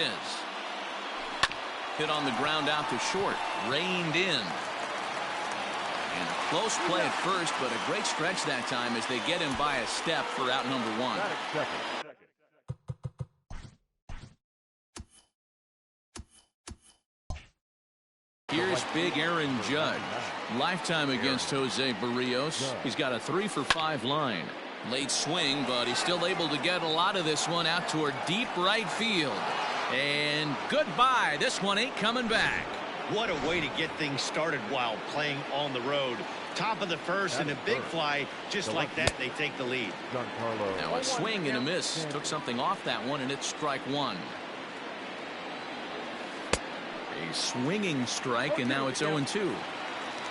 is. Hit on the ground out to short. Reined in. And a close play at first, but a great stretch that time as they get him by a step for out number one. Here's big Aaron Judge. Lifetime against Jose Barrios. He's got a 3-for-5 line. Late swing, but he's still able to get a lot of this one out toward deep right field. And goodbye. This one ain't coming back. What a way to get things started while playing on the road. Top of the first and a big fly. Just like that, they take the lead. Now a swing and a miss. Took something off that one, and it's strike one. A swinging strike, and now it's 0-2.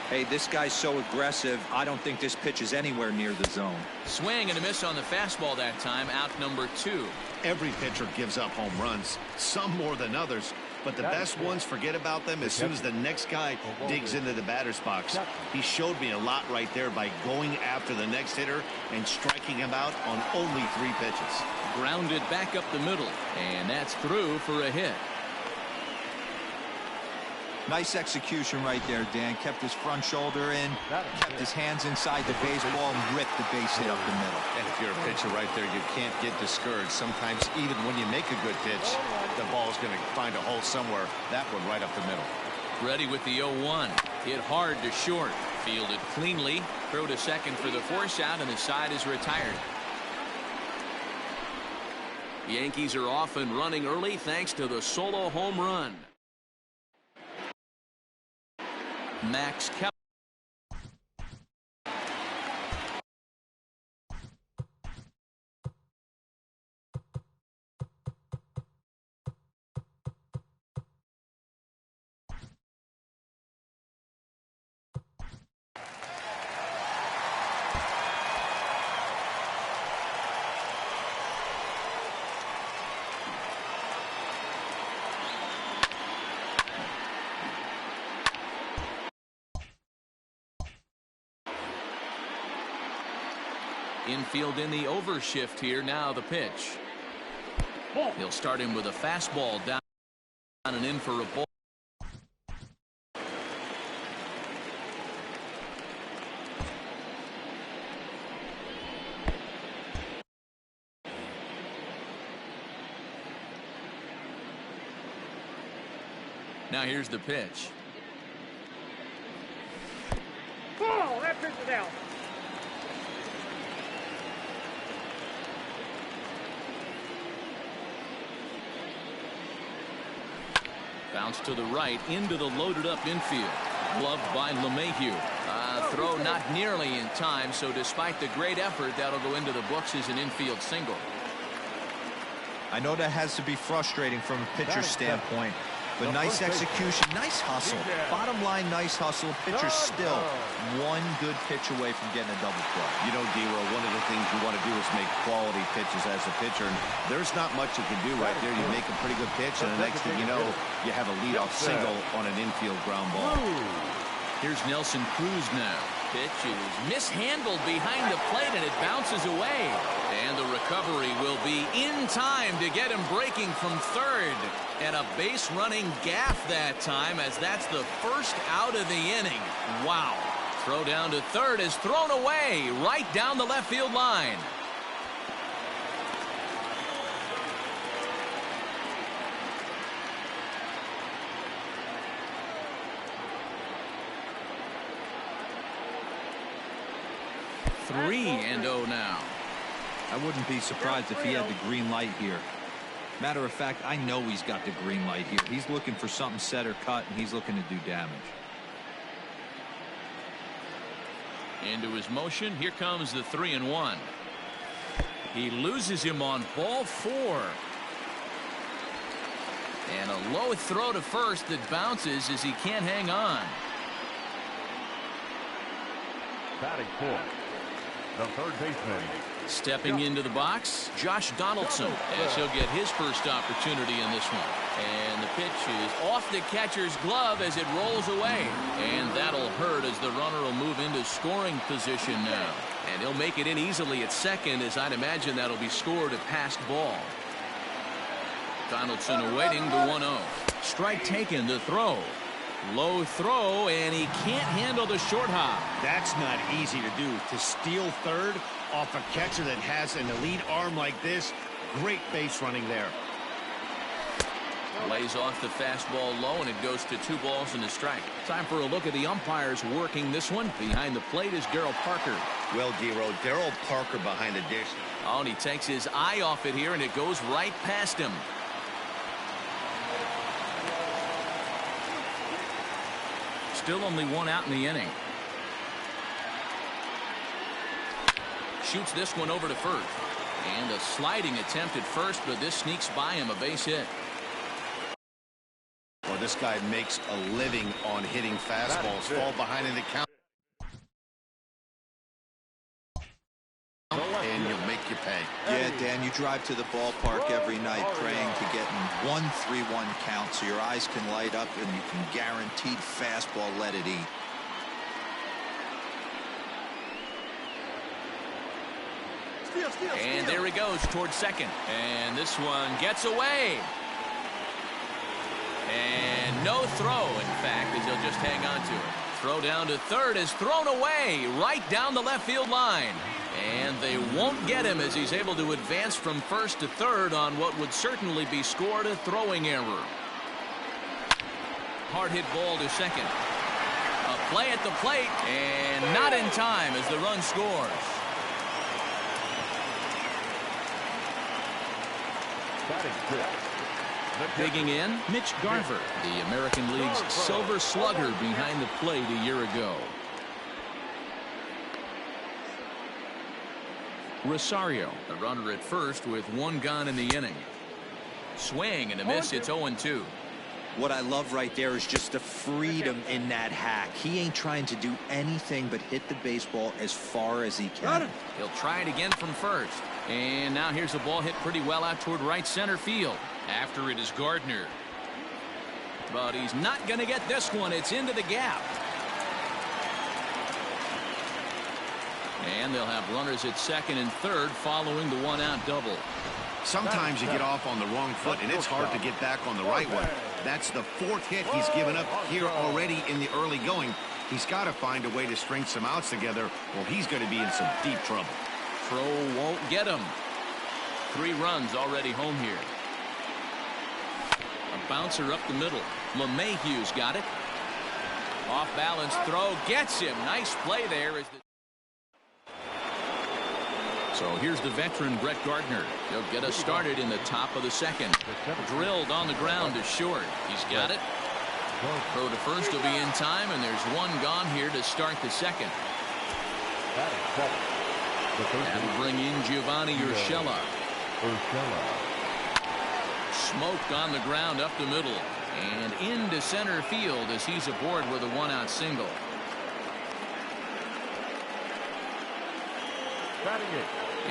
Hey, this guy's so aggressive. I don't think this pitch is anywhere near the zone. Swing and a miss on the fastball that time. Out number 2. Every pitcher gives up home runs, some more than others. But the best ones, forget about them as soon as the next guy digs into the batter's box. He showed me a lot right there by going after the next hitter and striking him out on only 3 pitches. Grounded back up the middle, and that's through for a hit. Nice execution right there, Dan. Kept his front shoulder in, kept his hands inside the baseball, and ripped the base hit up the middle. And if you're a pitcher right there, you can't get discouraged. Sometimes even when you make a good pitch, the ball's going to find a hole somewhere. That one right up the middle. Ready with the 0-1. Hit hard to short. Fielded cleanly. Throw to second for the force out, and the side is retired. The Yankees are off and running early thanks to the solo home run. Max Kepler. Infield in the overshift here. Now the pitch. He'll start him with a fastball down and in for a ball. Now here's the pitch. Ball, that pitch is out. Bounce to the right into the loaded up infield. Gloved by LeMahieu. Throw not nearly in time, so despite the great effort, that'll go into the books as an infield single. I know that has to be frustrating from a pitcher's standpoint, but nice execution, nice hustle. Bottom line, nice hustle. Pitcher's still one good pitch away from getting a double play. You know, D-Row, one of the things you want to do is make quality pitches as a pitcher, and there's not much you can do right there. You make a pretty good pitch, and the next thing you know, you have a leadoff single on an infield ground ball. Here's Nelson Cruz now. Pitch is mishandled behind the plate, and it bounces away. And the recovery will be in time to get him breaking from third. And a base running gaff that time, as that's the first out of the inning. Wow. Throw down to third is thrown away right down the left field line. Three and 0 now. I wouldn't be surprised if he had the green light here. Matter of fact, I know he's got the green light here. He's looking for something set or cut, and he's looking to do damage. Into his motion. Here comes the 3-1. He loses him on ball 4. And a low throw to first that bounces as he can't hang on. Batting fourth, the third baseman. Stepping into the box, Josh Donaldson, as he'll get his first opportunity in this one. And the pitch is off the catcher's glove as it rolls away. And that'll hurt as the runner will move into scoring position now. And he'll make it in easily at second, as I'd imagine that'll be scored at passed ball. Donaldson awaiting the 1-0. Strike taken, the throw. Low throw, and he can't handle the short hop. That's not easy to do. To steal third off a catcher that has an elite arm like this, great base running there. Lays off the fastball low, and it goes to 2 balls and a strike. Time for a look at the umpires working this one. Behind the plate is Darryl Parker. Well, D-Row, Darryl Parker behind the dish. Oh, and he takes his eye off it here, and it goes right past him. Still only 1 out in the inning. Shoots this one over to first. And a sliding attempt at first, but this sneaks by him, a base hit. Well, this guy makes a living on hitting fastballs. Fall behind in the count. And you'll make you pay. Yeah, Dan, you drive to the ballpark every night praying to get in 1-3-1 count so your eyes can light up and you can guaranteed fastball let it eat. And there he goes towards second. And this one gets away. And no throw, in fact, as he'll just hang on to it. Throw down to third is thrown away right down the left field line. And they won't get him as he's able to advance from first to third on what would certainly be scored a throwing error. Hard hit ball to second. A play at the plate, and not in time as the run scores. Digging in, Mitch Garver, the American League's Silver Slugger behind the plate a year ago. Rosario, the runner at first with 1 gone in the inning. Swing and a miss. It's 0-2. What I love right there is just the freedom in that hack. He ain't trying to do anything but hit the baseball as far as he can. He'll try it again from first. And now here's a ball hit pretty well out toward right center field. After it is Gardner. But he's not going to get this one. It's into the gap. And they'll have runners at second and third following the 1-out double. Sometimes you get off on the wrong foot, and it's hard to get back on the right one. That's the 4th hit he's given up here already in the early going. He's got to find a way to string some outs together, or he's going to be in some deep trouble. Throw won't get him. 3 runs already home here. A bouncer up the middle. LeMahieu's got it. Off balance throw gets him. Nice play there. So here's the veteran Brett Gardner. He'll get us started in the top of the second. Drilled on the ground to short. He's got it. Throw to first will be in time, and there's 1 gone here to start the second. That'll bring in Giovanni Urshela. Smoked on the ground up the middle and into center field as he's aboard with a 1-out single.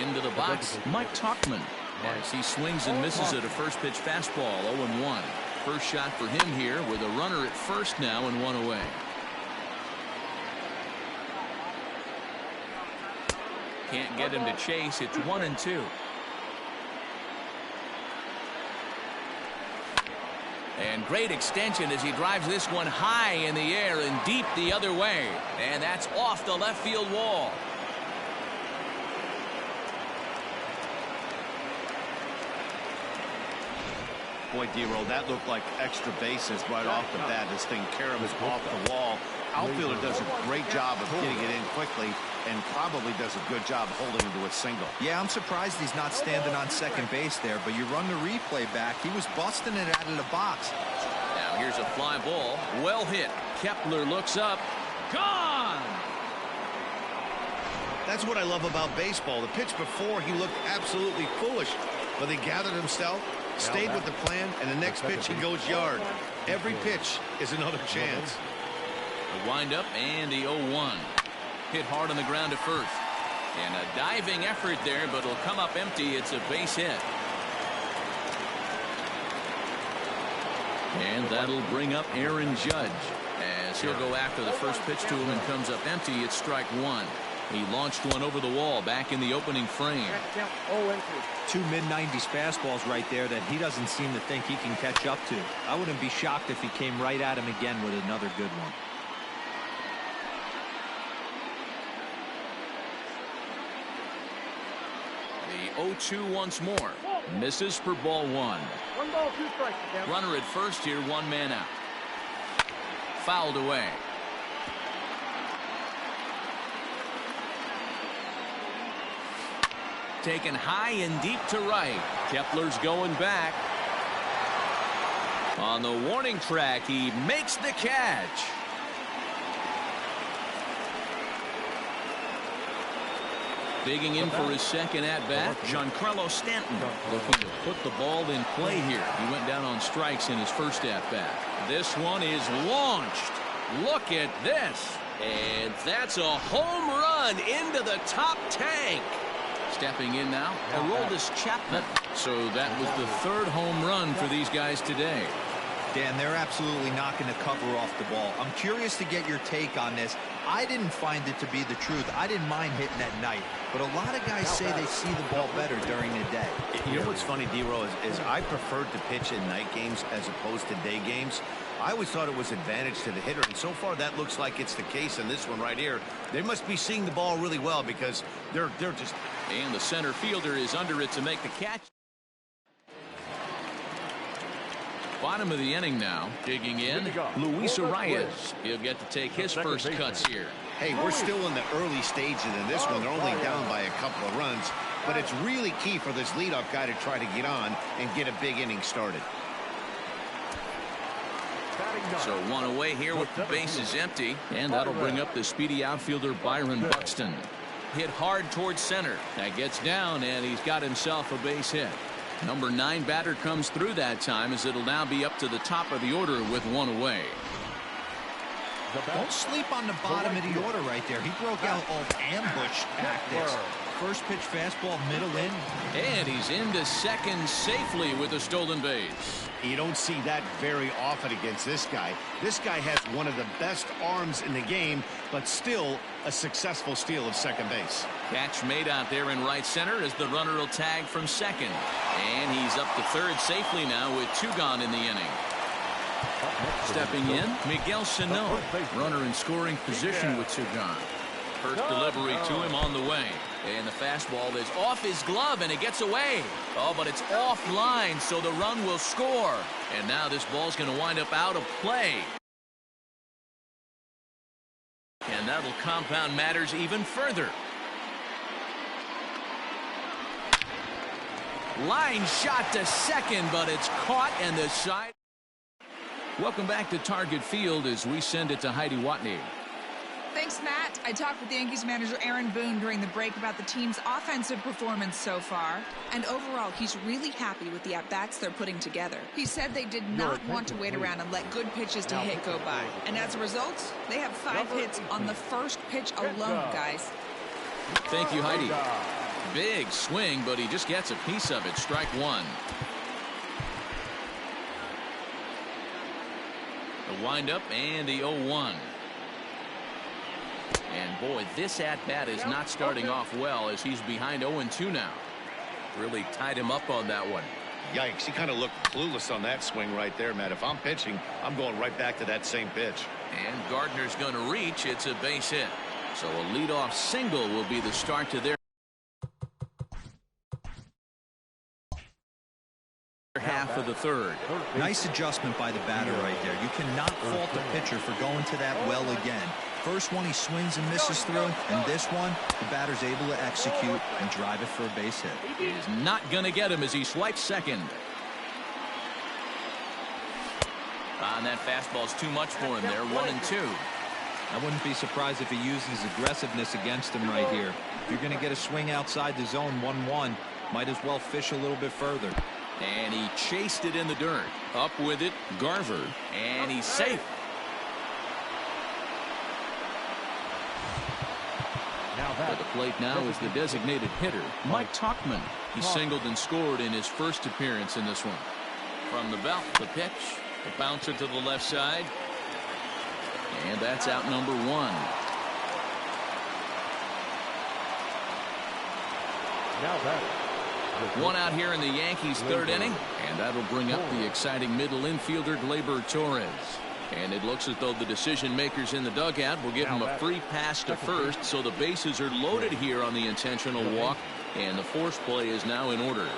Into the box, Mike Tauchman, as he swings and misses at a first pitch fastball. 0-1. First shot for him here with a runner at first now and 1 away. Can't get him to chase. It's 1-2. And great extension as he drives this one high in the air and deep the other way. And that's off the left field wall. Boy, D-Roll, that looked like extra bases right off the bat. This thing caroms off the wall. Outfielder does a great job of getting it in quickly and probably does a good job holding him to a single. Yeah, I'm surprised he's not standing on second base there, but you run the replay back. He was busting it out of the box. Now here's a fly ball. Well hit. Kepler looks up. Gone! That's what I love about baseball. The pitch before, he looked absolutely foolish, but he gathered himself, stayed with the plan, and the next pitch he goes yard. Every pitch is another chance. The windup and the 0-1. Hit hard on the ground to first. And a diving effort there, but it'll come up empty. It's a base hit. And that'll bring up Aaron Judge as he'll go after the first pitch to him and comes up empty. It's strike 1. He launched one over the wall back in the opening frame. Two mid-90s fastballs right there that he doesn't seem to think he can catch up to. I wouldn't be shocked if he came right at him again with another good one. The 0-2 once more. Misses for ball one. 1 ball, 2 strikes. Runner at first here, 1 man out. Fouled away. Taken high and deep to right. Kepler's going back. On the warning track, he makes the catch. Digging in for his second at-bat, Giancarlo Stanton looking to put the ball in play here. He went down on strikes in his first at-bat. This one is launched. Look at this. And that's a home run into the top tank. Stepping in now, Aroldis Chapman. So that was the 3rd home run for these guys today. Dan, they're absolutely not going to cover off the ball. I'm curious to get your take on this. I didn't find it to be the truth. I didn't mind hitting at night, but a lot of guys say they see the ball better during the day. You know what's funny, D-Row, is I preferred to pitch in night games as opposed to day games. I always thought it was advantage to the hitter, and so far that looks like it's the case in this one right here. They must be seeing the ball really well because they're just... And the center fielder is under it to make the catch. Bottom of the inning now. Digging in, Luis Arias. He'll get to take his first cuts here. Hey, we're still in the early stages in this one. They're only down by a couple of runs, but it's really key for this leadoff guy to try to get on and get a big inning started. So 1 away here with the bases empty, and that'll bring up the speedy outfielder Byron Buxton. Hit hard towards center. That gets down, and he's got himself a base hit. Number 9 batter comes through that time, as it'll now be up to the top of the order with 1 away. Don't sleep on the bottom of the order right there. He broke out all ambush tactics. First pitch fastball, middle in. And he's into second safely with a stolen base. You don't see that very often against this guy. This guy has one of the best arms in the game, but still a successful steal of second base. Catch made out there in right center as the runner will tag from second. And he's up to third safely now with 2 gone in the inning. Stepping in, Miguel Sano. Runner in scoring position with 2 gone. First delivery to him on the way. And the fastball is off his glove, and it gets away. Oh, but it's offline, so the run will score. And now this ball's going to wind up out of play. And that'll compound matters even further. Line shot to second, but it's caught, and the side. Welcome back to Target Field as we send it to Heidi Watney. Thanks, Matt. I talked with Yankees manager Aaron Boone during the break about the team's offensive performance so far. And overall, he's really happy with the at-bats they're putting together. He said they did not want to wait around and let good pitches to hit go by. And as a result, they have 5 hits on the first pitch alone, guys. Thank you, Heidi. Big swing, but he just gets a piece of it. Strike 1. The windup and the 0-1. And boy, this at-bat is not starting off well as he's behind 0-2 now. Really tied him up on that one. Yikes, he kind of looked clueless on that swing right there, Matt. If I'm pitching, I'm going right back to that same pitch. And Gardner's going to reach. It's a base hit. So a leadoff single will be the start to their half of the third. Nice adjustment by the batter right there. You cannot fault the pitcher for going to that well again. First one he swings and misses through, and this one the batter's able to execute and drive it for a base hit. He is not going to get him as he swipes second. And that fastball's too much for him there. 1-2. I wouldn't be surprised if he uses aggressiveness against him right here. If you're going to get a swing outside the zone 1-1, might as well fish a little bit further. And he chased it in the dirt. Up with it, Garver, and he's safe. At the plate now is the designated hitter, Mike Tauchman. He singled and scored in his first appearance in this one. From the belt, the pitch, the bouncer to the left side. And that's out number 1. Now batting. One out here in the Yankees' third inning, and that'll bring up the exciting middle infielder Gleyber Torres. And it looks as though the decision makers in the dugout will give him a free pass to first, so the bases are loaded here on the intentional walk, and the force play is now in order.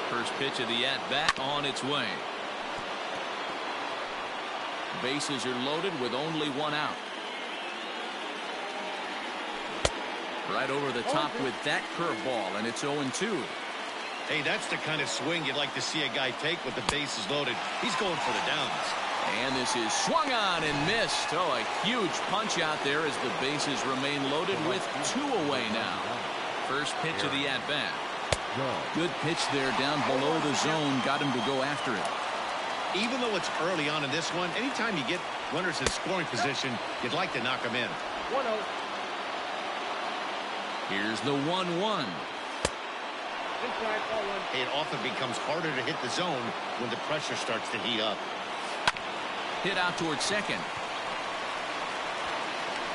First pitch of the at-bat on its way. Bases are loaded with only one out. Right over the top with that curveball, and it's 0-2. Hey, that's the kind of swing you'd like to see a guy take with the bases loaded. He's going for the downs. And this is swung on and missed. Oh, a huge punch out there as the bases remain loaded with 2 away now. First pitch of the at-bat. Good pitch there down below the zone. Got him to go after it. Even though it's early on in this one, anytime you get runners in scoring position, you'd like to knock them in. 1-0. Here's the 1-1. It often becomes harder to hit the zone when the pressure starts to heat up. Hit out towards second.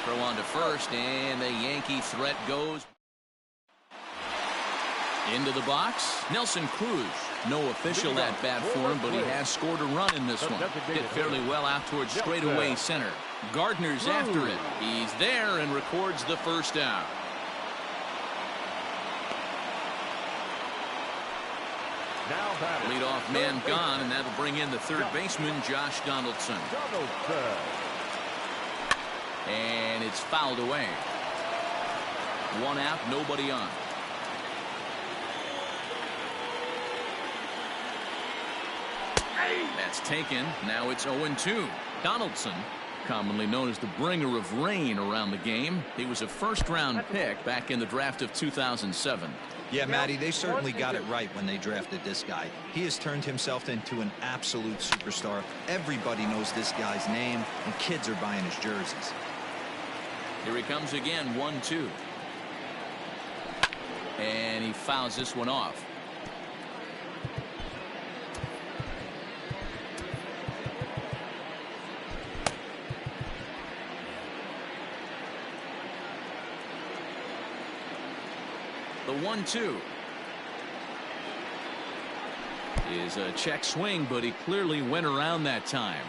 Throw on to first, and the Yankee threat goes into the box. Nelson Cruz. No official at bat for him, but he has scored a run in this one. Hit fairly well out towards straightaway center. Gardner's after it. He's there and records the first out. Leadoff man gone, and that'll bring in the third baseman, Josh Donaldson. And it's fouled away. One out, nobody on. That's taken. Now it's 0-2. Donaldson, commonly known as the bringer of rain around the game. He was a first-round pick back in the draft of 2007. Yeah, Matty, they certainly got it right when they drafted this guy. He has turned himself into an absolute superstar. Everybody knows this guy's name, and kids are buying his jerseys. Here he comes again, 1-2. And he fouls this one off. The 1-2 is a check swing, but he clearly went around that time.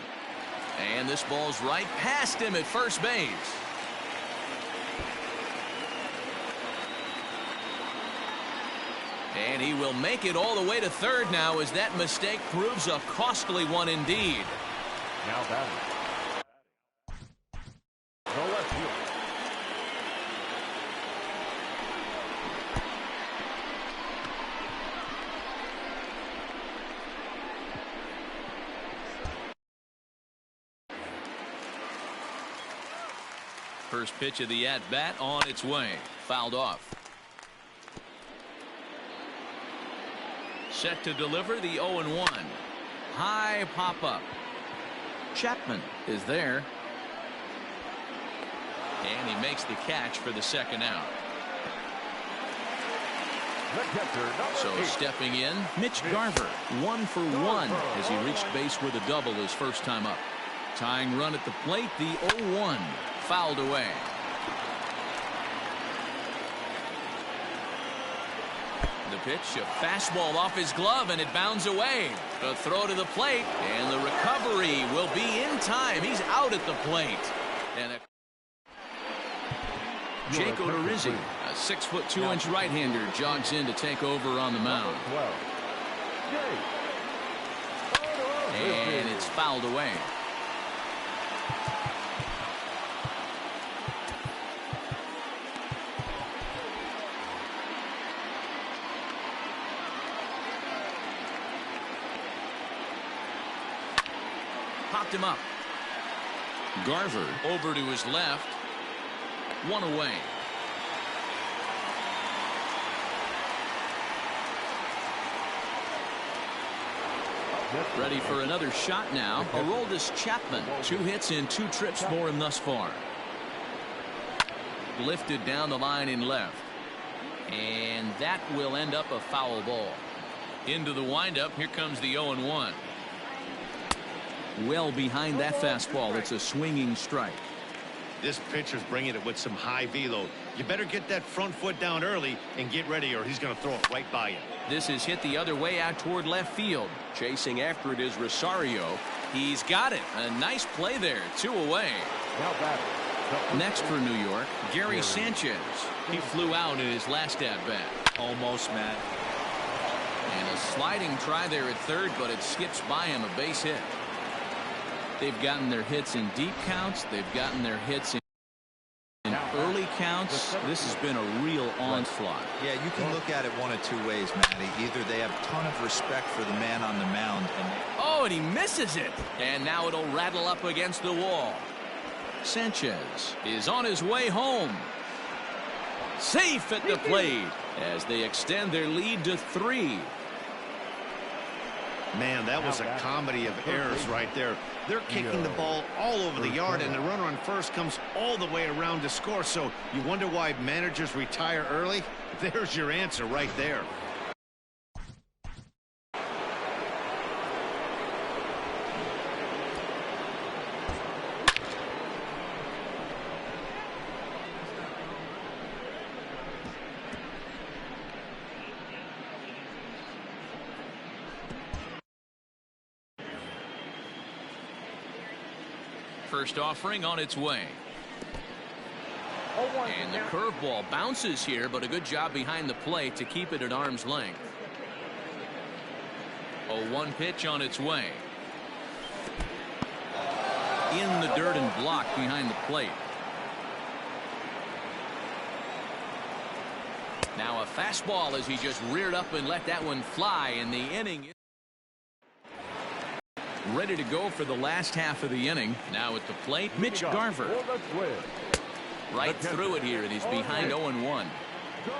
And this ball's right past him at first base. And he will make it all the way to third now, as that mistake proves a costly one indeed. Now batting. The left field. First pitch of the at-bat on its way. Fouled off. Set to deliver the 0-1. High pop-up. Chapman is there. And he makes the catch for the second out. So stepping in, Mitch Garver, 1 for 1 as he reached base with a double his first time up. Tying run at the plate, the 0-1. Fouled away. The pitch, a fastball off his glove, and it bounds away. The throw to the plate, and the recovery will be in time. He's out at the plate. And Jake Odorizzi, a 6'2" right-hander, jogs in to take over on the mound. And it's fouled away. Popped him up. Garver over to his left. 1 away. Ready for another shot now. Aroldis Chapman. 2 hits in 2 trips for him thus far. Lifted down the line in left. And that will end up a foul ball. Into the windup. Here comes the 0-1. Well behind that fastball. It's a swinging strike. This pitcher's bringing it with some high velo. You better get that front foot down early and get ready, or he's going to throw it right by you. This is hit the other way out toward left field. Chasing after it is Rosario. He's got it. A nice play there. 2 away. Now batting. Next for New York, Gary Sanchez. He flew out in his last at-bat. Almost, Matt. And a sliding try there at third, but it skips by him, a base hit. They've gotten their hits in deep counts. They've gotten their hits in early counts. This has been a real onslaught. Yeah, you can look at it one of 2 ways, Matty. Either they have a ton of respect for the man on the mound. And he misses it. And now it'll rattle up against the wall. Sanchez is on his way home. Safe at the plate as they extend their lead to 3. Man, that was a comedy of errors right there. They're kicking the ball all over the yard, and the runner on first comes all the way around to score. So you wonder why managers retire early? There's your answer right there. First offering on its way. And the curveball bounces here, but a good job behind the plate to keep it at arm's length. 0-1 pitch on its way. In the dirt and blocked behind the plate. Now a fastball as he just reared up and let that one fly, in the inning. Ready to go for the last half of the inning. Now at the plate, Mitch Garver. Right through it here, and he's behind 0-1.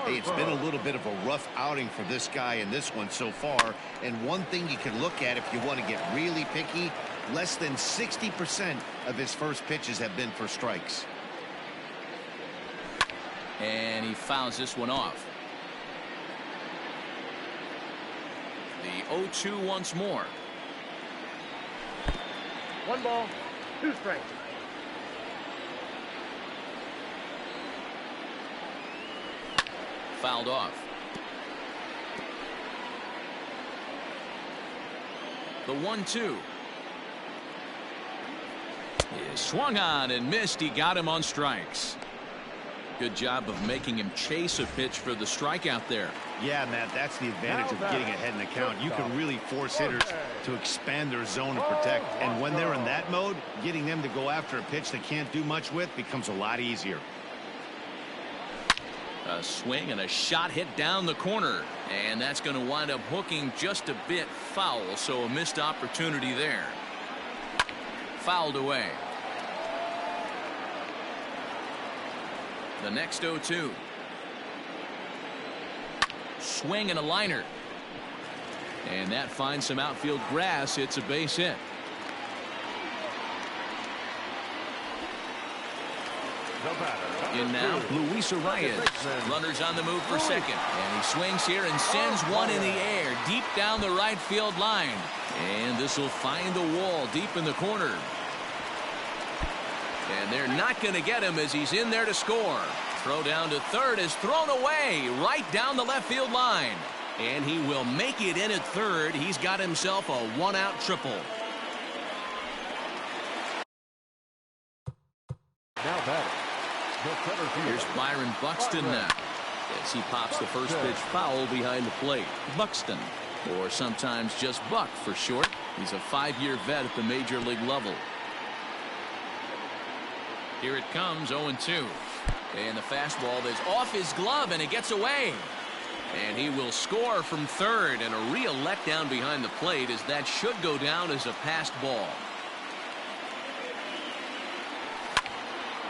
Hey, it's been a little bit of a rough outing for this guy in this one so far. And one thing you can look at if you want to get really picky, less than 60% of his first pitches have been for strikes. And he fouls this one off. The 0-2 once more. 1 ball, 2 strikes. Fouled off. The 1-2 is swung on and missed. He got him on strikes. Good job of making him chase a pitch for the strikeout there. Yeah, Matt, that's the advantage of getting ahead in the count. You can really force hitters to expand their zone and protect. And when they're in that mode, getting them to go after a pitch they can't do much with becomes a lot easier. A swing and a shot hit down the corner. And that's going to wind up hooking just a bit foul. So a missed opportunity there. Fouled away. The next 0-2. Swing and a liner. And that finds some outfield grass. It's a base hit. In now, Luis Arias. Runners on the move for second. And he swings here and sends one in the air deep down the right field line. And this will find the wall deep in the corner. And they're not going to get him as he's in there to score. Throw down to third is thrown away right down the left field line. And he will make it in at third. He's got himself a 1-out triple. Now batting. Here's Byron Buxton now as he pops the first pitch foul behind the plate. Buxton, or sometimes just Buck for short. He's a 5-year vet at the major league level. Here it comes, 0-2. And the fastball is off his glove, and it gets away. And he will score from third, and a real letdown behind the plate as that should go down as a passed ball.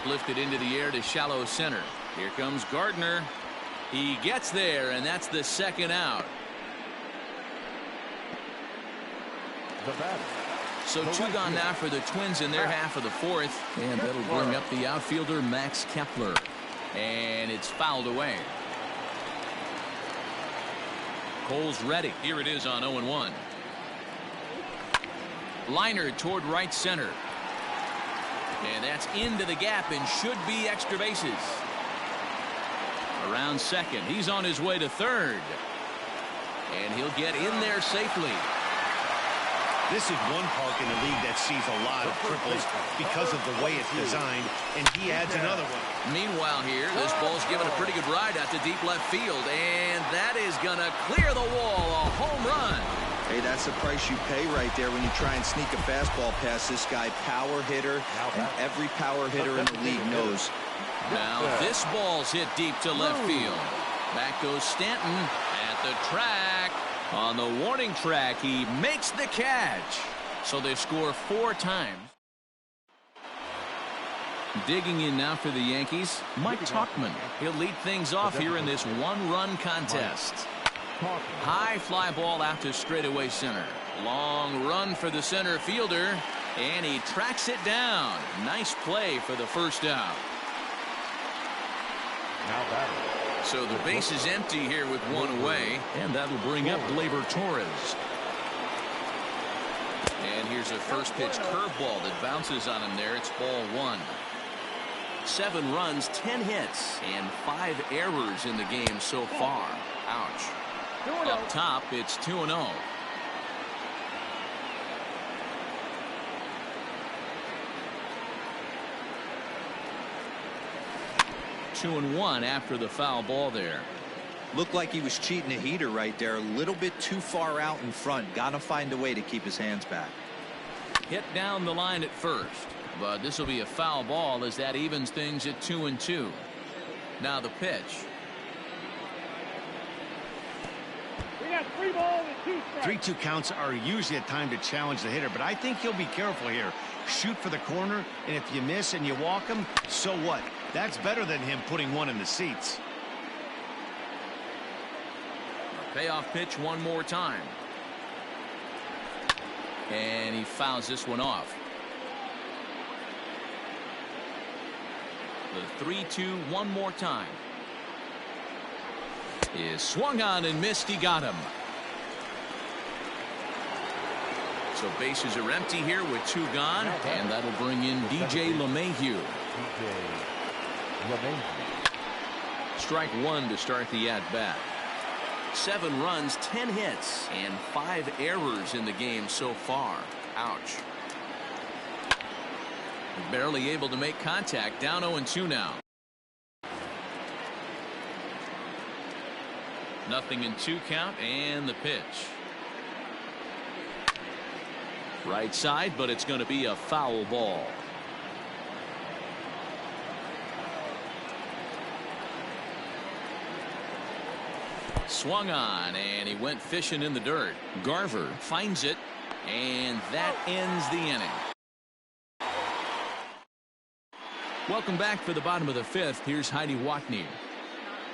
Lifted into the air to shallow center. Here comes Gardner. He gets there, and that's the second out. The batter. So 2 gone now for the Twins in their half of the fourth. And that'll bring up the outfielder Max Kepler. And it's fouled away. Cole's ready. Here it is on 0-1. Liner toward right center. And that's into the gap and should be extra bases. Around second. He's on his way to third. And he'll get in there safely. This is one park in the league that sees a lot of triples because of the way it's designed, and he adds another one. Meanwhile here, this ball's given a pretty good ride out to deep left field, and that is going to clear the wall. A home run. Hey, that's the price you pay right there when you try and sneak a fastball past this guy. Power hitter, and every power hitter in the league knows. Now this ball's hit deep to left field. Back goes Stanton at the track. On the warning track, he makes the catch. So they score 4 times. Digging in now for the Yankees, Mike Tauchman. He'll lead things off here in this one-run contest. High fly ball out to straightaway center. Long run for the center fielder, and he tracks it down. Nice play for the first out. Now batting. So the base is empty here with 1 away, and that'll bring up Gleyber Torres. And here's a first pitch curveball that bounces on him there. It's ball 1. 7 runs, 10 hits, and 5 errors in the game so far. Ouch. Up top, it's 2-0. Two and 1 after the foul ball there. Looked like he was cheating a heater right there. A little bit too far out in front. Got to find a way to keep his hands back. Hit down the line at first, but this will be a foul ball as that evens things at 2-2. Now the pitch. We got 3 balls and 2 strikes. 3-2 counts are usually a time to challenge the hitter, but I think he'll be careful here. Shoot for the corner, and if you miss and you walk him, so what? That's better than him putting one in the seats. Payoff pitch one more time. And he fouls this one off. The 3-2 one more time. Is swung on and missed. He got him. So bases are empty here with 2 gone, and that'll bring in DJ LeMahieu. Strike 1 to start the at-bat. 7 runs, 10 hits, and 5 errors in the game so far. Ouch. Barely able to make contact. Down 0-2 now. 0-2 count, and the pitch. Right side, but it's going to be a foul ball. Swung on, and he went fishing in the dirt. Garver finds it, and that ends the inning. Welcome back for the bottom of the 5th. Here's Heidi Watney.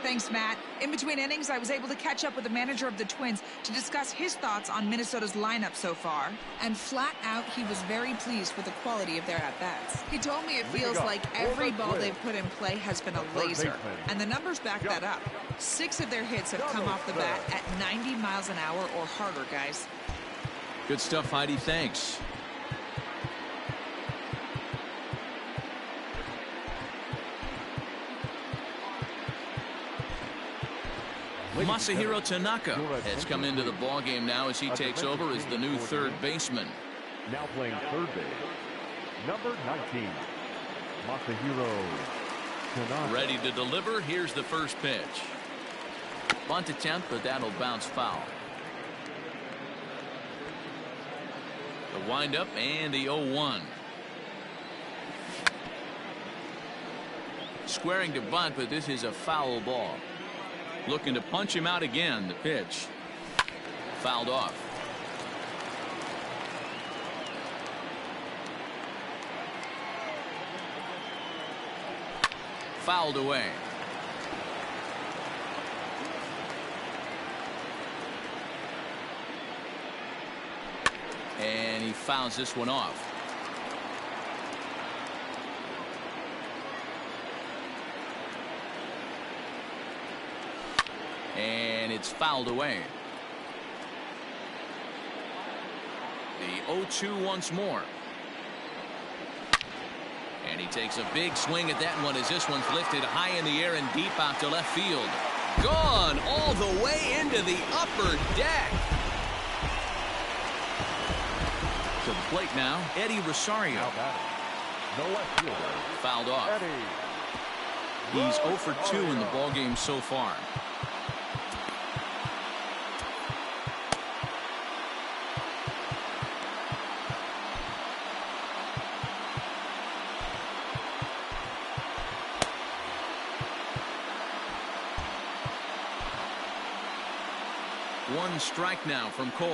Thanks, Matt. In between innings, I was able to catch up with the manager of the Twins to discuss his thoughts on Minnesota's lineup so far. And flat out, he was very pleased with the quality of their at-bats. He told me it feels like every ball they've put in play has been a laser. And the numbers back that up. 6 of their hits have come off the bat at 90 miles an hour or harder, guys. Good stuff, Heidi. Thanks. Masahiro Tanaka has come into the ballgame now as he takes over as the new third baseman. Now playing third base, number 19, Masahiro Tanaka. Ready to deliver. Here's the first pitch. Bunt attempt, but that'll bounce foul. The windup and the 0-1. Squaring to bunt, but this is a foul ball. Looking to punch him out again. The pitch. Fouled off. Fouled away. And he fouls this one off. And it's fouled away. The 0-2 once more. And he takes a big swing at that one as this one's lifted high in the air and deep out to left field. Gone all the way into the upper deck. To the plate now, Eddie Rosario. No left fielder. Fouled off. He's 0 for 2 in the ballgame so far. One strike now from Cole.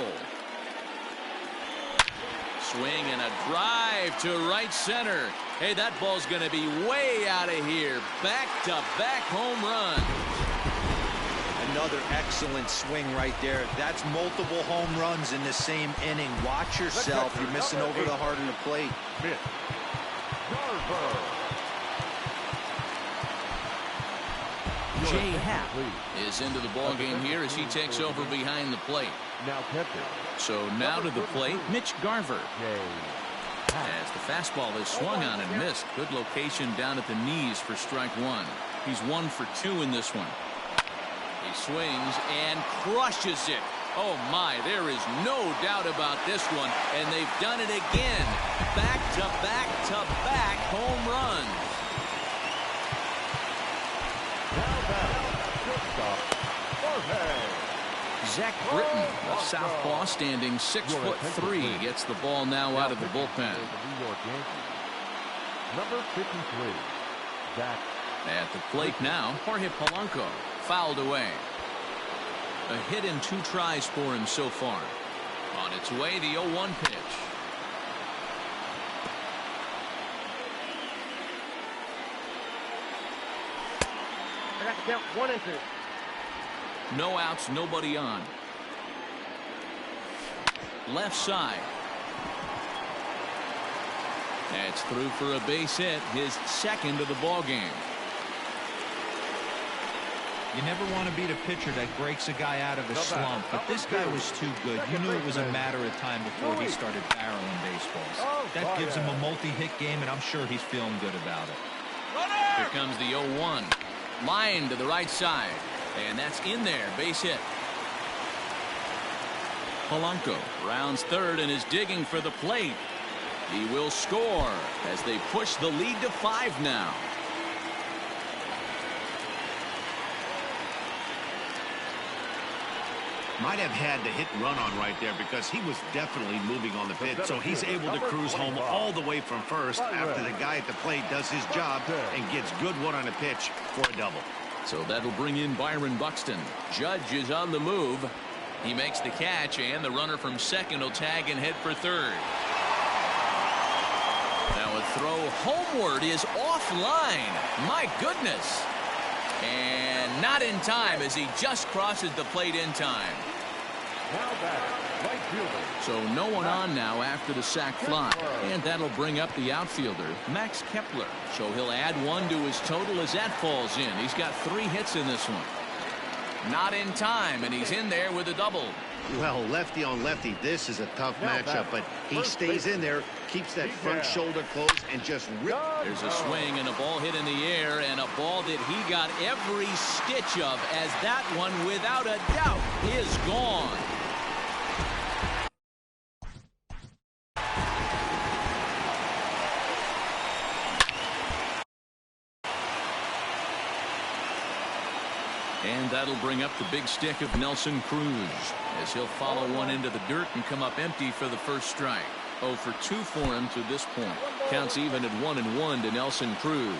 Swing and a drive to right center. Hey, that ball's going to be way out of here. Back-to-back home run. Another excellent swing right there. That's multiple home runs in the same inning. Watch yourself. You're missing over the heart of the plate. Jay Happ is into the ballgame here as he takes over behind the plate. So now to the plate, Mitch Garver. As the fastball is swung on and missed. Good location down at the knees for strike one. He's 1 for 2 in this one. He swings and crushes it. Oh my, there is no doubt about this one. And they've done it again. Back-to-back-to-back home runs. Zach Britton, a southpaw standing 6'3", gets the ball now out of the bullpen. Number 53, Zach. At the plate now, Jorge Polanco, fouled away. A hit in 2 tries for him so far. On its way, the 0-1 pitch. I got to count 1 and 2. No outs, nobody on. Left side. That's through for a base hit, his second of the ball game. You never want to beat a pitcher that breaks a guy out of a slump, but this guy was too good. You knew it was a matter of time before he started barreling baseballs. That gives him a multi-hit game, and I'm sure he's feeling good about it. Here comes the 0-1. Line to the right side. And that's in there, base hit. Polanco rounds third and is digging for the plate. He will score as they push the lead to 5 now. Might have had the hit and run on right there because he was definitely moving on the pitch, so he's able to cruise home all the way from first after the guy at the plate does his job and gets good one on a pitch for a double. So that'll bring in Byron Buxton. Judge is on the move. He makes the catch, and the runner from second will tag and head for third. Now a throw homeward is offline. My goodness. And not in time as he just crosses the plate in time. So no one on now after the sac fly. And that'll bring up the outfielder, Max Kepler. So he'll add 1 to his total as that falls in. He's got 3 hits in this one. Not in time, and he's in there with a double. Well, lefty on lefty, this is a tough matchup, but he stays in there, keeps that front shoulder closed, and just rips. There's a swing and a ball hit in the air, and a ball that he got every stitch of, as that one, without a doubt, is gone. And that'll bring up the big stick of Nelson Cruz as he'll follow one into the dirt and come up empty for the first strike. 0 for 2 for him to this point. Counts even at 1-1 to Nelson Cruz.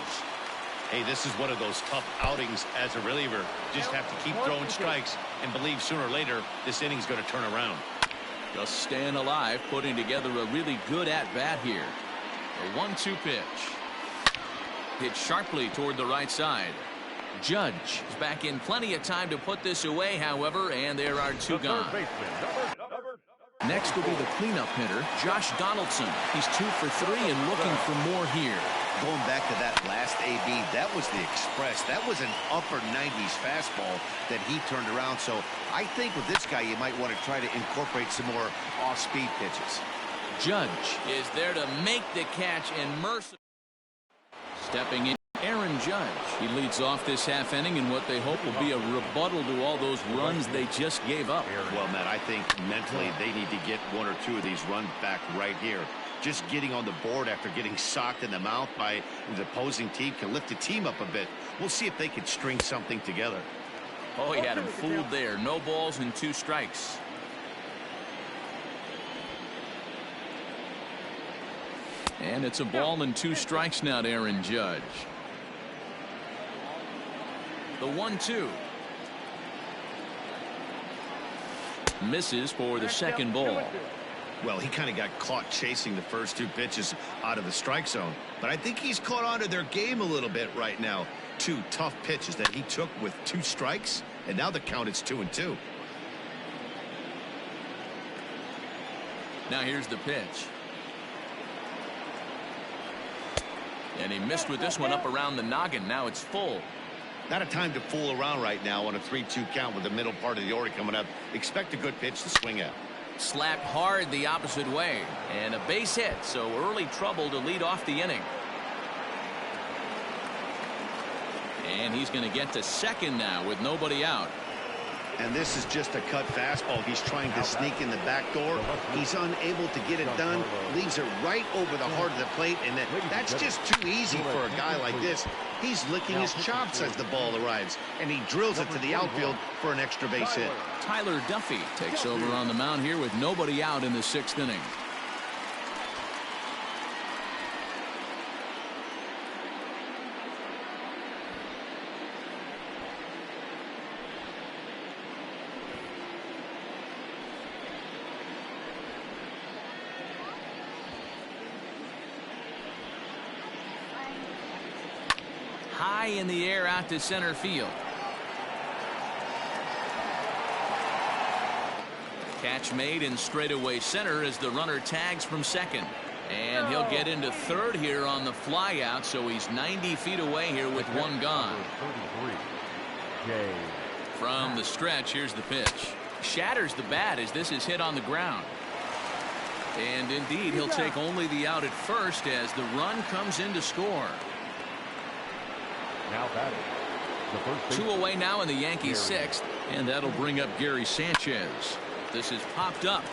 Hey, this is one of those tough outings as a reliever. Just have to keep throwing strikes and believe sooner or later this inning's going to turn around. Just staying alive, putting together a really good at-bat here. A 1-2 pitch. Hit sharply toward the right side. Judge is back in plenty of time to put this away, however, and there are 2 gone. Next will be the cleanup hitter, Josh Donaldson. He's 2 for 3 and looking for more here. Going back to that last AB, that was the express. That was an upper 90s fastball that he turned around. So I think with this guy, you might want to try to incorporate some more off-speed pitches. Judge is there to make the catch and mercy. Stepping in, Aaron Judge. He leads off this half inning in what they hope will be a rebuttal to all those runs they just gave up. Well, Matt, I think mentally they need to get one or two of these runs back right here. Just getting on the board after getting socked in the mouth by the opposing team can lift the team up a bit. We'll see if they can string something together. Oh, he had him fooled there. No balls and 2 strikes. And it's a ball and 2 strikes now to Aaron Judge. The 1-2. Misses for the second ball. Well, he kind of got caught chasing the first 2 pitches out of the strike zone. But I think he's caught on to their game a little bit right now. 2 tough pitches that he took with 2 strikes. And now the count is 2-2. Now here's the pitch. And he missed with this one up around the noggin. Now it's full. Not a time to fool around right now on a 3-2 count with the middle part of the order coming up. Expect a good pitch to swing at. Slapped hard the opposite way. And a base hit, so early trouble to lead off the inning. And he's going to get to second now with nobody out. And this is just a cut fastball. He's trying to sneak in the back door. He's unable to get it done. Leaves it right over the heart of the plate. And that's just too easy for a guy like this. He's licking his chops as the ball arrives. And he drills it to the outfield for an extra base hit. Tyler Duffy takes over on the mound here with nobody out in the 6th inning. High in the air out to center field. Catch made in straightaway center as the runner tags from second. And he'll get into third here on the flyout, so he's 90 feet away here with 1 gone. From the stretch, here's the pitch. Shatters the bat as this is hit on the ground. And indeed, he'll take only the out at first as the run comes in to score. Now batting, the first 2 away now in the Yankees 6th, and that'll bring up Gary Sanchez. This is popped up.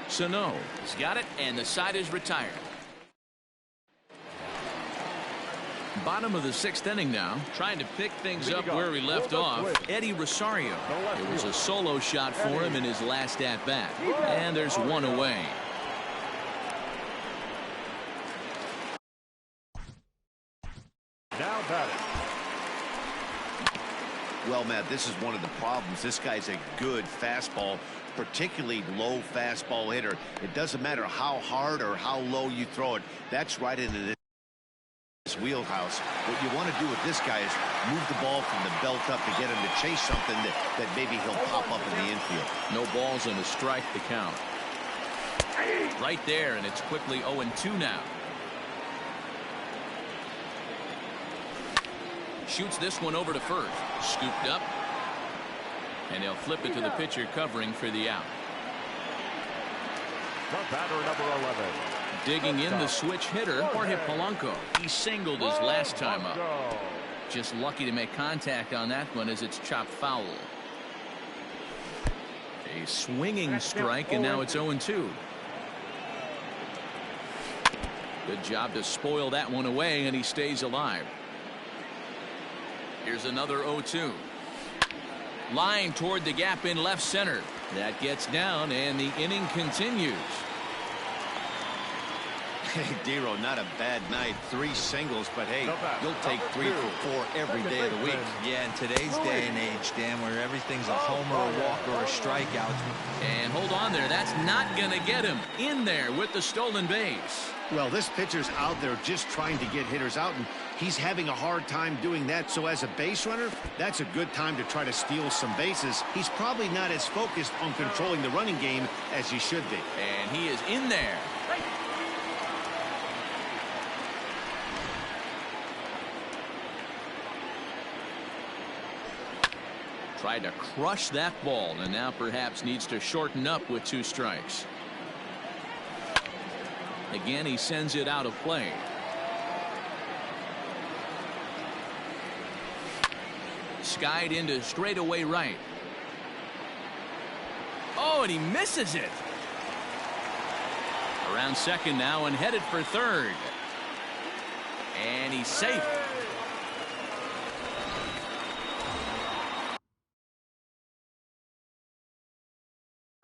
Sano has got it, and the side is retired. Bottom of the 6th inning now, trying to pick things up where we left off. Eddie Rosario. It was a solo shot for him in his last at bat, and there's 1 away. now batting. Well, Matt, this is one of the problems. This guy's a good fastball, particularly low fastball hitter. It doesn't matter how hard or how low you throw it. That's right into this wheelhouse. What you want to do with this guy is move the ball from the belt up to get him to chase something that maybe he'll pop up in the infield. No balls and a strike to count. Right there, and it's quickly 0-2 now. Shoots this one over to first. Scooped up. And he'll flip it to the pitcher covering for the out. The batter, number 11. Digging in the switch hitter, Jorge Polanco. He singled his last time up. Just lucky to make contact on that one as it's chopped foul. A swinging strike, and now it's 0-2. Good job to spoil that one away, and he stays alive. Here's another 0-2. Line toward the gap in left center. That gets down, and the inning continues. Hey, Dero, not a bad night. 3 singles, but hey, you'll take 3 for 4 every day of the week. Yeah, in today's day and age, Dan, where everything's a homer, a walk, or a strikeout. And hold on there. That's not going to get him in there with the stolen base. Well, this pitcher's out there just trying to get hitters out, and he's having a hard time doing that. So as a base runner, that's a good time to try to steal some bases. He's probably not as focused on controlling the running game as he should be. And he is in there. Tried to crush that ball, and now perhaps needs to shorten up with 2 strikes. Again, he sends it out of play. Skied into straightaway right. Oh, and he misses it. Around second now and headed for third. And he's safe.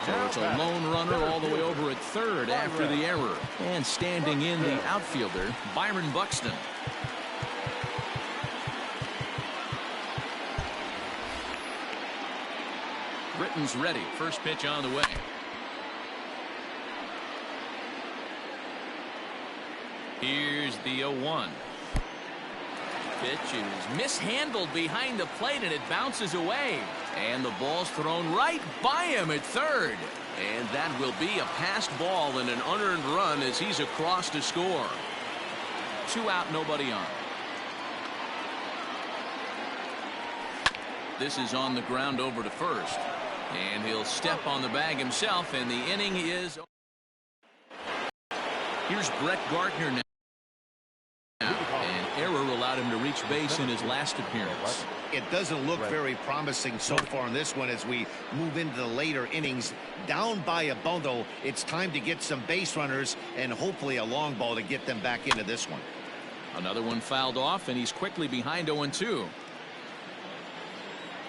So it's a lone runner all the way over at third after the error. And standing in the outfielder, Byron Buxton. Britton's ready. First pitch on the way. Here's the 0-1. Pitch is mishandled behind the plate, and it bounces away. And the ball's thrown right by him at third. And that will be a passed ball and an unearned run as he's across to score. 2 out, nobody on. This is on the ground over to first. And he'll step on the bag himself, and the inning is... Here's Brett Gardner now. An error allowed him to reach base in his last appearance. It doesn't look very promising so far in this one as we move into the later innings. Down by a bundle, it's time to get some base runners and hopefully a long ball to get them back into this one. Another one fouled off, and he's quickly behind 0-2.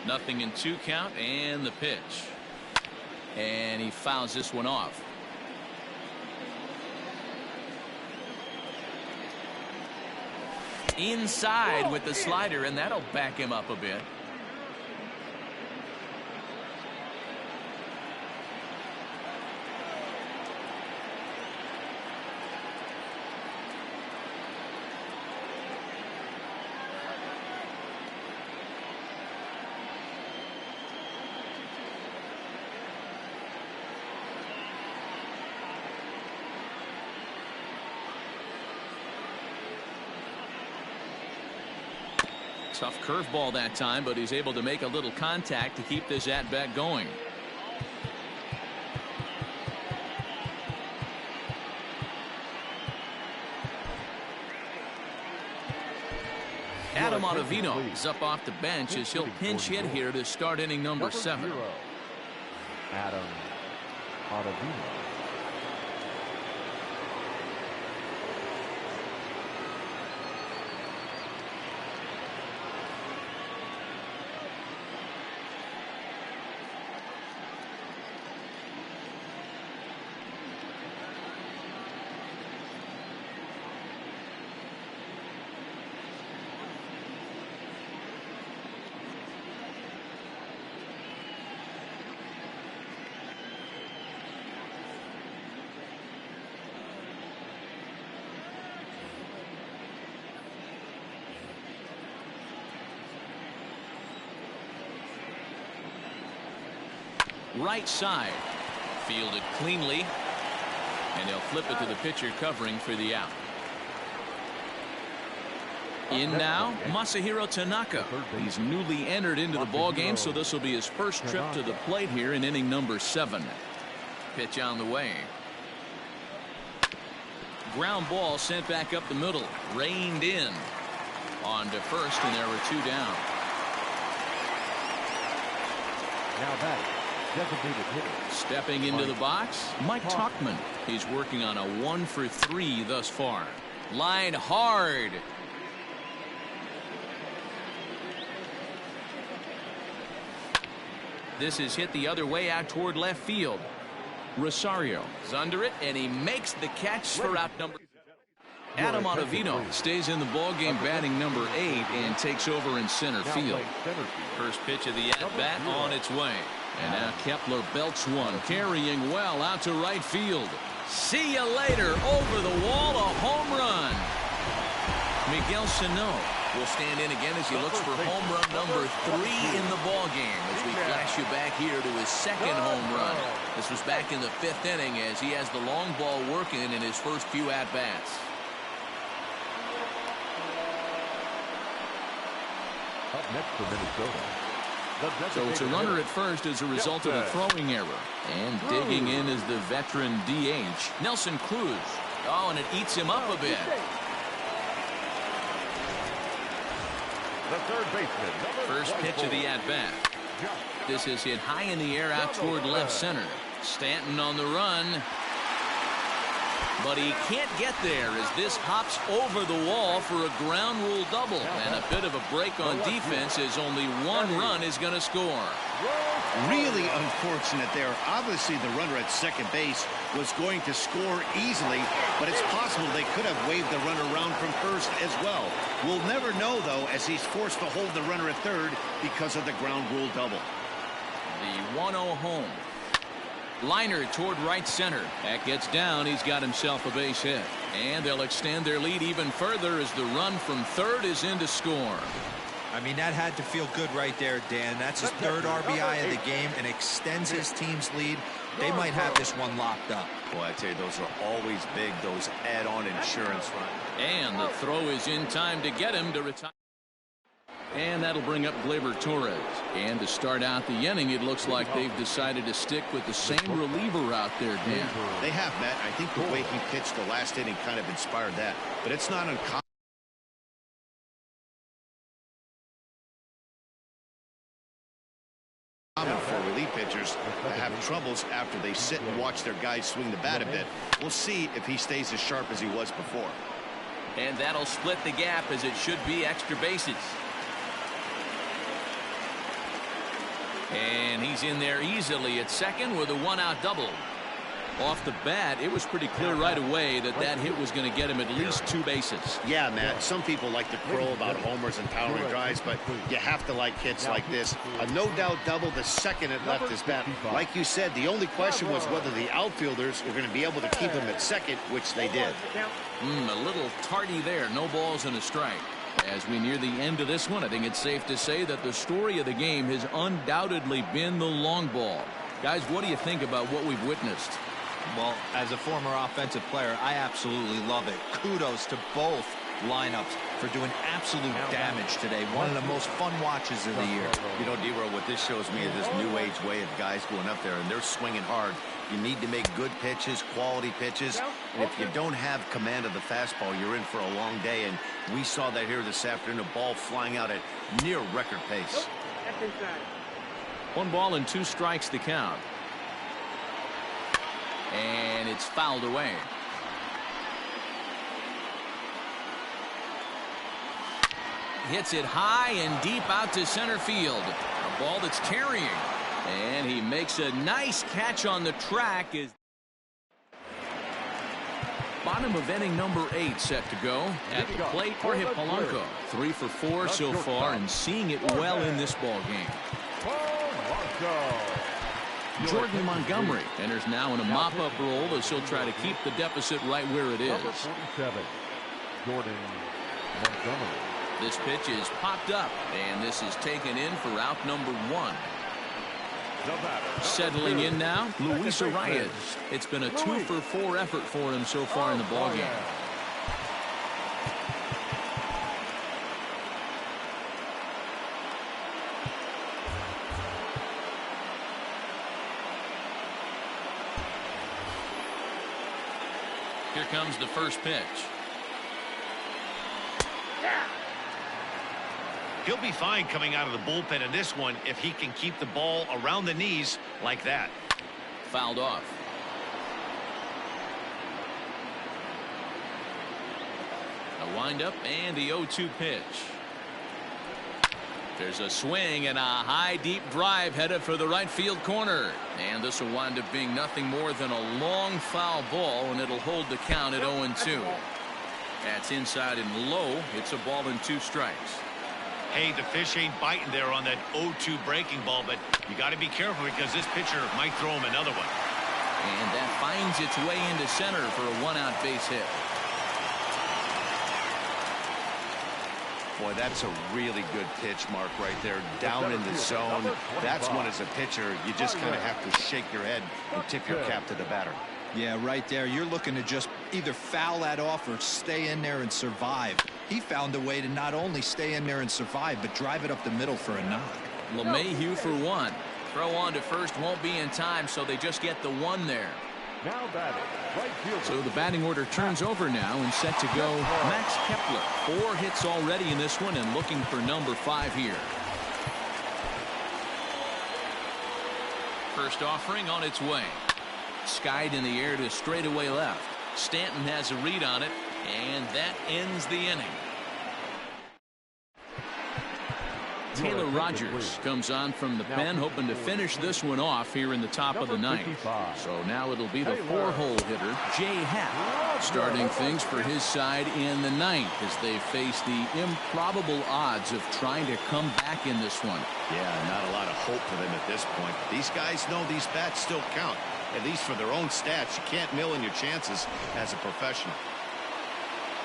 Nothing in 2 count, and the pitch. And he fouls this one off. Inside with the slider, and that'll back him up a bit. Tough curveball that time, but he's able to make a little contact to keep this at-bat going. Adam Ottavino is up off the bench as he'll pinch hit here to start inning number 7. Adam Ottavino. Right side. Fielded cleanly. And he'll flip it to the pitcher covering for the out. In now, Masahiro Tanaka. He's newly entered into the ballgame, so this will be his first trip to the plate here in inning number 7. Pitch on the way. Ground ball sent back up the middle. Reined in. On to first, and there were 2 down. Now back. Stepping into the box, Mike Tauchman. He's working on a 1 for 3 thus far. Line hard. This is hit the other way out toward left field. Rosario is under it, and he makes the catch for out number. Adam Ottavino stays in the ballgame batting number 8 and takes over in center field. First pitch of the at-bat on its way. And now Kepler belts one, carrying well out to right field. See you later. Over the wall, a home run. Miguel Sano will stand in again as he looks for home run number 3 in the ballgame. As we flash you back here to his 2nd home run. This was back in the 5th inning as he has the long ball working in his first few at-bats. Up next for Minnesota. So it's a runner at first as a result of a throwing error. And digging in is the veteran DH, Nelson Cruz. Oh, and it eats him up a bit. The third baseman. First pitch of the at-bat. This is hit high in the air out toward left center. Stanton on the run. But he can't get there as this hops over the wall for a ground rule double. And a bit of a break on defense as only one run is going to score. Really unfortunate there. Obviously, the runner at second base was going to score easily, but it's possible they could have waved the runner around from first as well. We'll never know, though, as he's forced to hold the runner at third because of the ground rule double. The 1-0 home. Liner toward right center. That gets down. He's got himself a base hit. And they'll extend their lead even further as the run from third is in to score. I mean, that had to feel good right there, Dan. That's his third RBI of the game and extends his team's lead. They might have this one locked up. Boy, I tell you, those are always big, those add-on insurance runs. And the throw is in time to get him to retire. And that'll bring up Gleyber Torres. And to start out the inning, it looks like they've decided to stick with the same reliever out there, Dan. They have, Matt. I think the way he pitched the last inning kind of inspired that. But it's not uncommon for relief pitchers to have troubles after they sit and watch their guys swing the bat a bit. We'll see if he stays as sharp as he was before. And that'll split the gap as it should be extra bases. And he's in there easily at second with a one-out double. Off the bat, it was pretty clear right away that that hit was going to get him at least 2 bases. Yeah, Matt, some people like to crow about homers and powering drives, but you have to like hits like this. A no-doubt double the second it left his bat. Like you said, the only question was whether the outfielders were going to be able to keep him at second, which they did. A little tardy there. No balls and a strike. As we near the end of this one, I think it's safe to say that the story of the game has undoubtedly been the long ball. Guys, what do you think about what we've witnessed? Well, as a former offensive player, I absolutely love it. Kudos to both lineups for doing absolute damage today. One of the most fun watches of the year. You know, D-Row, what this shows me is this new age way of guys going up there, and they're swinging hard. You need to make good pitches, quality pitches. And if you don't have command of the fastball, you're in for a long day. And we saw that here this afternoon, a ball flying out at near record pace. 1 ball and 2 strikes to count. And it's fouled away. Hits it high and deep out to center field. A ball that's carrying. And he makes a nice catch on the track. Bottom of inning number 8 set to go. At the plate, Jorge Polanco. 3 for 4 so far and seeing it well in this ball game. Jordan Montgomery enters now in a mop-up role as he'll try to keep the deficit right where it is. Number 47, Jordan Montgomery. This pitch is popped up, and this is taken in for out number 1. Settling in now, Luis Arias. It's been a 2 for 4 effort for him so far in the ballgame. Here comes the first pitch. He'll be fine coming out of the bullpen in this one if he can keep the ball around the knees like that. Fouled off. A windup and the 0-2 pitch. There's a swing and a high deep drive headed for the right field corner. And this will wind up being nothing more than a long foul ball, and it'll hold the count at 0-2. That's inside and low. It's a ball and 2 strikes. Hey, the fish ain't biting there on that 0-2 breaking ball, but you got to be careful because this pitcher might throw him another one. And that finds its way into center for a 1-out base hit. Boy, that's a really good pitch, Mark, right there. Down in the zone. That's one as a pitcher, you just kind of have to shake your head and tip your cap to the batter. Yeah, right there. You're looking to just either foul that off or stay in there and survive. He found a way to not only stay in there and survive, but drive it up the middle for a knock. LeMahieu for 1. Throw on to first won't be in time, so they just get the 1 there. Now batting, right fielder. So the batting order turns over now and set to go. Max Kepler, 4 hits already in this one and looking for number 5 here. First offering on its way. Skied in the air to straightaway left. Stanton has a read on it, and that ends the inning. Taylor Rogers comes on from the pen, hoping to finish this one off here in the top of the ninth. So now it'll be the 4-hole hitter, Jay Happ, starting things for his side in the ninth as they face the improbable odds of trying to come back in this one. Yeah, not a lot of hope for them at this point. These guys know these bats still count, at least for their own stats. You can't mill in your chances as a professional.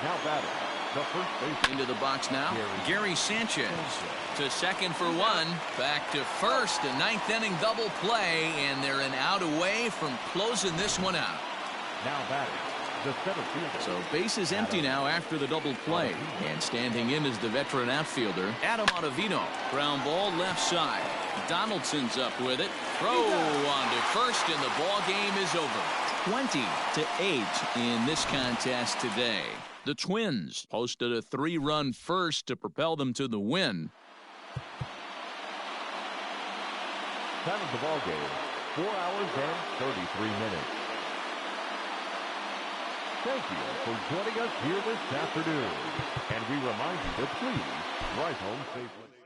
Now batting, the first base. Into the box now, Gary Sanchez. To second for 1, back to first, a ninth inning double play, and they're an out away from closing this one out. Now batting, the center fielder. So base is empty now after the double play, and standing in is the veteran outfielder Adam Ottavino. Ground ball left side. Donaldson's up with it. Throw on to first, and the ball game is over. 20-8 in this contest today. The Twins posted a 3-run first to propel them to the win. Time of the ball game, 4 hours and 33 minutes. Thank you for joining us here this afternoon. And we remind you to please drive home safely.